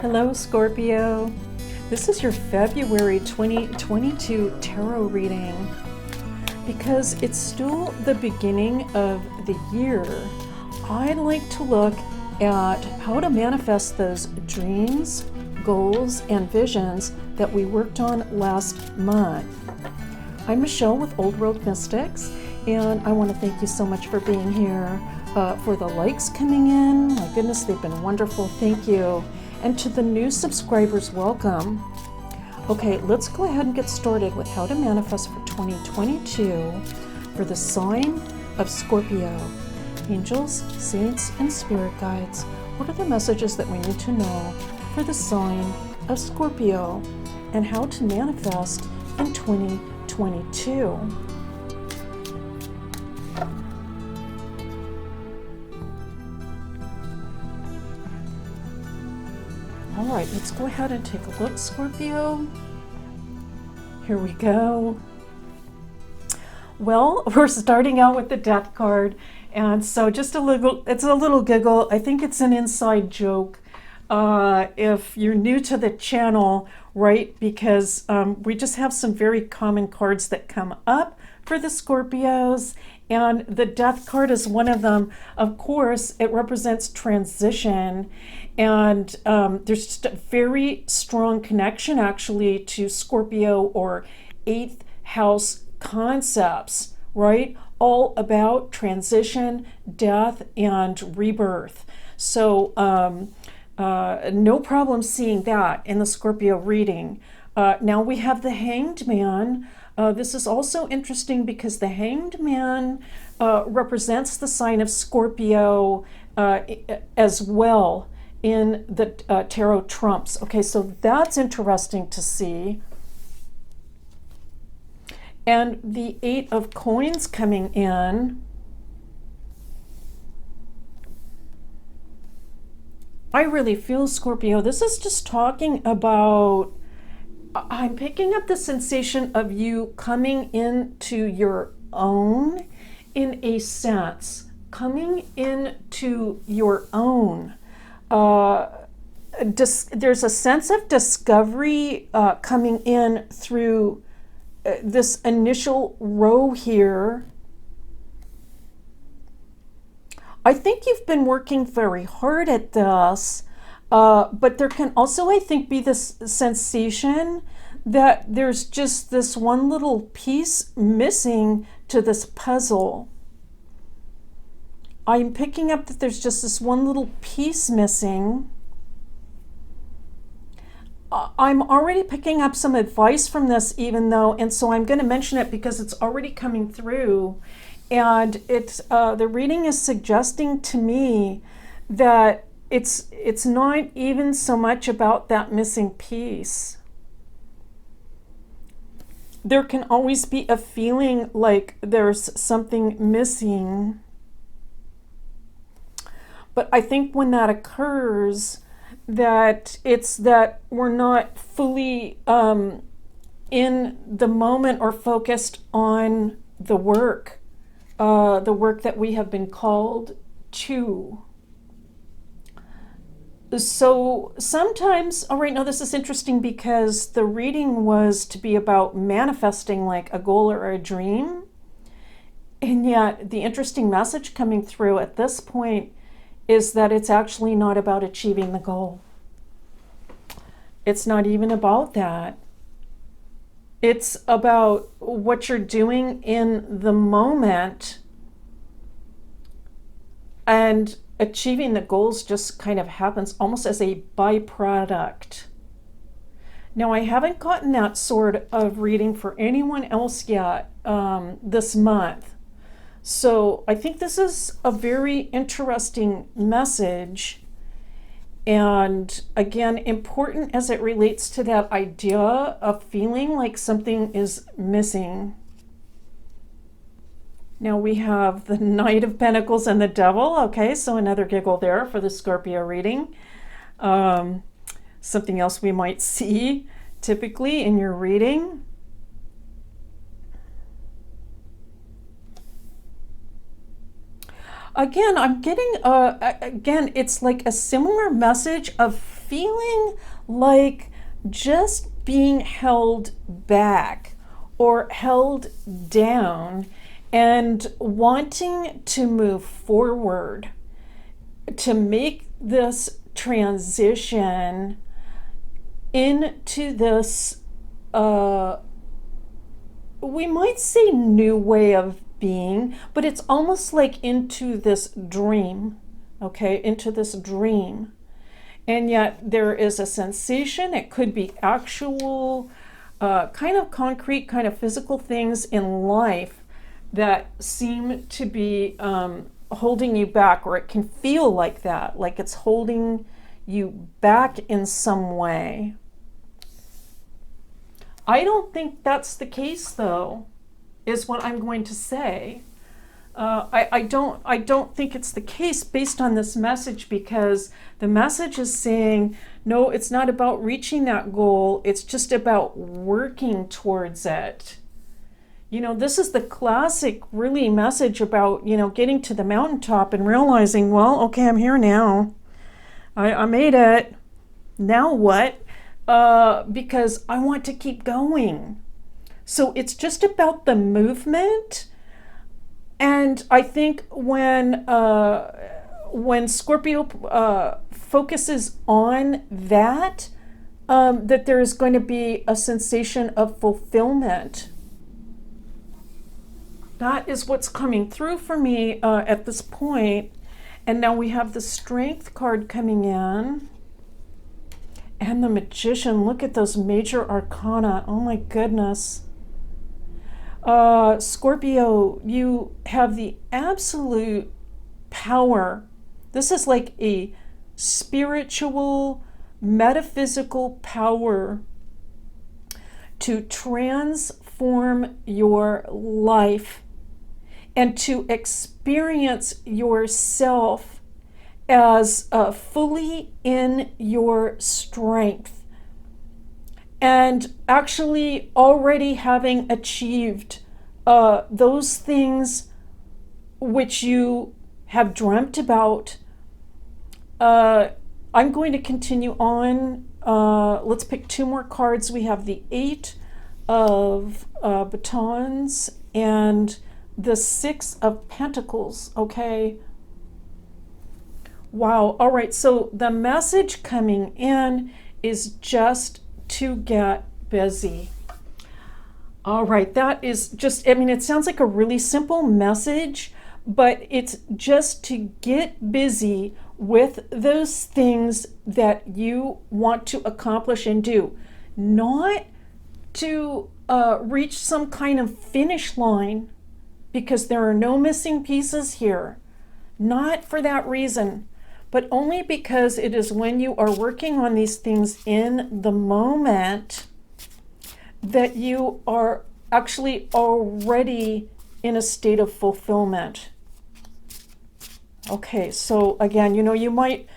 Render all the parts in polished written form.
Hello, Scorpio. This is your February 2022 tarot reading. Because it's still the beginning of the year, I'd like to look at how to manifest those dreams, goals, and visions that we worked on last month. I'm Michelle with Old World Mystics, and I want to thank you so much for being here, for the likes coming in. My goodness, they've been wonderful. Thank you. And to the new subscribers, welcome. Okay, let's go ahead and get started with how to manifest for 2022 for the sign of Scorpio. Angels, saints, and spirit guides, what are the messages that we need to know for the sign of Scorpio and how to manifest in 2022? All right, let's go ahead and take a look, Scorpio. Here we go. Well, we're starting out with the Death card, and so just it's a little giggle. I think it's an inside joke. If you're new to the channel, right, because we just have some very common cards that come up for the Scorpios, and the Death card is one of them. Of course, it represents transition, and there's just a very strong connection actually to Scorpio or 8th house concepts, right? All about transition, death, and rebirth. So no problem seeing that in the Scorpio reading. Now we have the Hanged Man. This is also interesting because the Hanged Man represents the sign of Scorpio as well in the tarot trumps. Okay, so that's interesting to see. And the 8 of Coins coming in. I really feel, Scorpio, this is just talking about, I'm picking up the sensation of you coming into your own in a sense, coming into your own. There's a sense of discovery coming in through this initial row here. I think you've been working very hard at this, but there can also, I think, be this sensation that there's just this one little piece missing to this puzzle. I'm picking up that there's just this one little piece missing. I'm already picking up some advice from this, even though, and so I'm going to mention it because it's already coming through. And it's the reading is suggesting to me that it's not even so much about that missing piece. There can always be a feeling like there's something missing. But I think when that occurs, that it's that we're not fully in the moment or focused on the work that we have been called to. So sometimes, all right, now this is interesting because the reading was to be about manifesting like a goal or a dream. And yet the interesting message coming through at this point is that it's actually not about achieving the goal. It's not even about that. It's about what you're doing in the moment, and achieving the goals just kind of happens almost as a byproduct. Now, I haven't gotten that sort of reading for anyone else yet this month. So I think this is a very interesting message. And again, important as it relates to that idea of feeling like something is missing. Now we have the Knight of Pentacles and the Devil. Okay, so another giggle there for the Scorpio reading. Something else we might see typically in your reading. Again, I'm getting, again, it's like a similar message of feeling like just being held back or held down and wanting to move forward to make this transition into this, we might say new way of being, but it's almost like into this dream, okay, into this dream. And yet there is a sensation, it could be actual, kind of concrete, kind of physical things in life that seem to be holding you back, or it can feel like that, like it's holding you back in some way. I don't think that's the case, though, is what I'm going to say. I don't think it's the case based on this message, because the message is saying, no, it's not about reaching that goal. It's just about working towards it. You know, this is the classic, really, message about, you know, getting to the mountaintop and realizing, well, okay, I'm here now. I made it. Now what? Because I want to keep going. So it's just about the movement. And I think when Scorpio focuses on that, that there is going to be a sensation of fulfillment. That is what's coming through for me at this point. And now we have the Strength card coming in. And the Magician. Look at those major arcana. Oh my goodness. Scorpio, you have the absolute power. This is like a spiritual, metaphysical power to transform your life and to experience yourself as fully in your strength, and actually already having achieved those things which you have dreamt about. I'm going to continue on. Let's pick two more cards. We have the Eight of Batons and the Six of Pentacles, okay? Wow, all right, so the message coming in is just to get busy. All right, that is just, I mean, it sounds like a really simple message, but it's just to get busy with those things that you want to accomplish and do, not to reach some kind of finish line, because there are no missing pieces here. Not for that reason, but only because it is when you are working on these things in the moment that you are actually already in a state of fulfillment. Okay, so again, you know, you might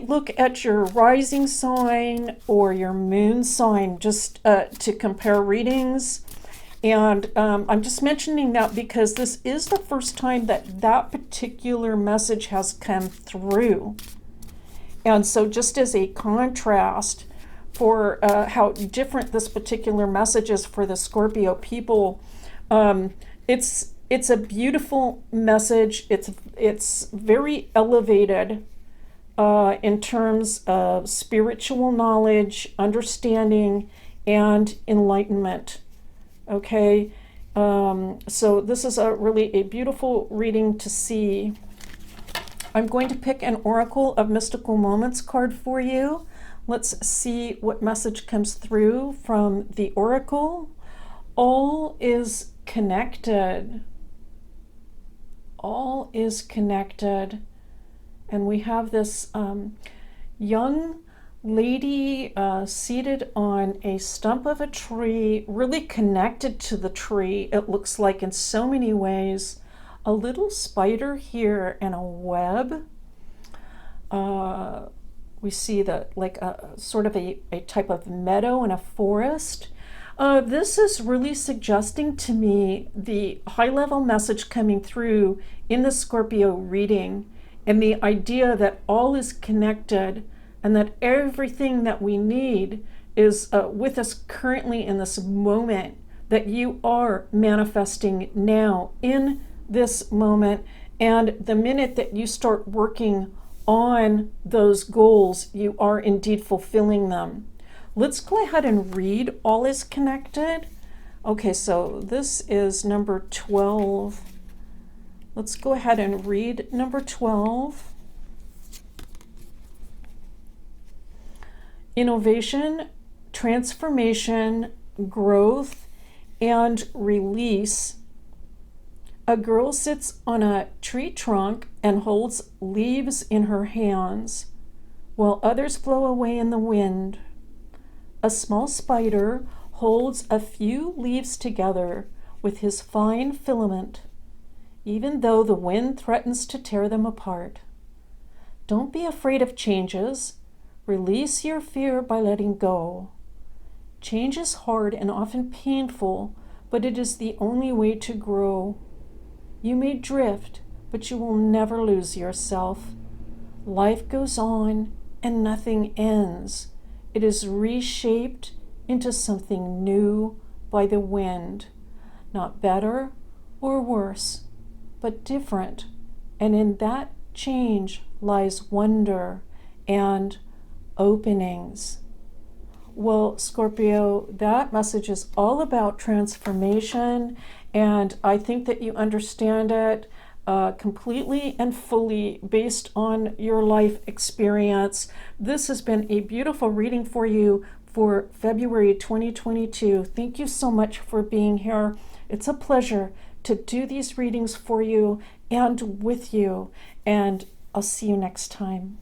look at your rising sign or your moon sign just to compare readings. And I'm just mentioning that because this is the first time that that particular message has come through. And so just as a contrast for how different this particular message is for the Scorpio people, it's a beautiful message. It's very elevated in terms of spiritual knowledge, understanding, and enlightenment. Okay, so this is really a beautiful reading to see. I'm going to pick an Oracle of Mystical Moments card for you. Let's see what message comes through from the Oracle. All is connected. All is connected. And we have this young lady seated on a stump of a tree, really connected to the tree, it looks like, in so many ways. A little spider here and a web. We see that, like a sort of a type of meadow and a forest. This is really suggesting to me the high-level message coming through in the Scorpio reading, and the idea that all is connected, and that everything that we need is with us currently in this moment, that you are manifesting now in this moment. And the minute that you start working on those goals, you are indeed fulfilling them. Let's go ahead and read All is Connected. Okay, so this is number 12. Let's go ahead and read number 12. Innovation, transformation, growth, and release. A girl sits on a tree trunk and holds leaves in her hands, while others blow away in the wind. A small spider holds a few leaves together with his fine filament, even though the wind threatens to tear them apart. Don't be afraid of changes. Release your fear by letting go. Change is hard and often painful, but it is the only way to grow. You may drift, but you will never lose yourself. Life goes on and nothing ends. It is reshaped into something new by the wind. Not better or worse, but different. And in that change lies wonder and openings. Well, Scorpio, that message is all about transformation, and I think that you understand it completely and fully based on your life experience. This has been a beautiful reading for you for February 2022. Thank you so much for being here. It's a pleasure to do these readings for you and with you, and I'll see you next time.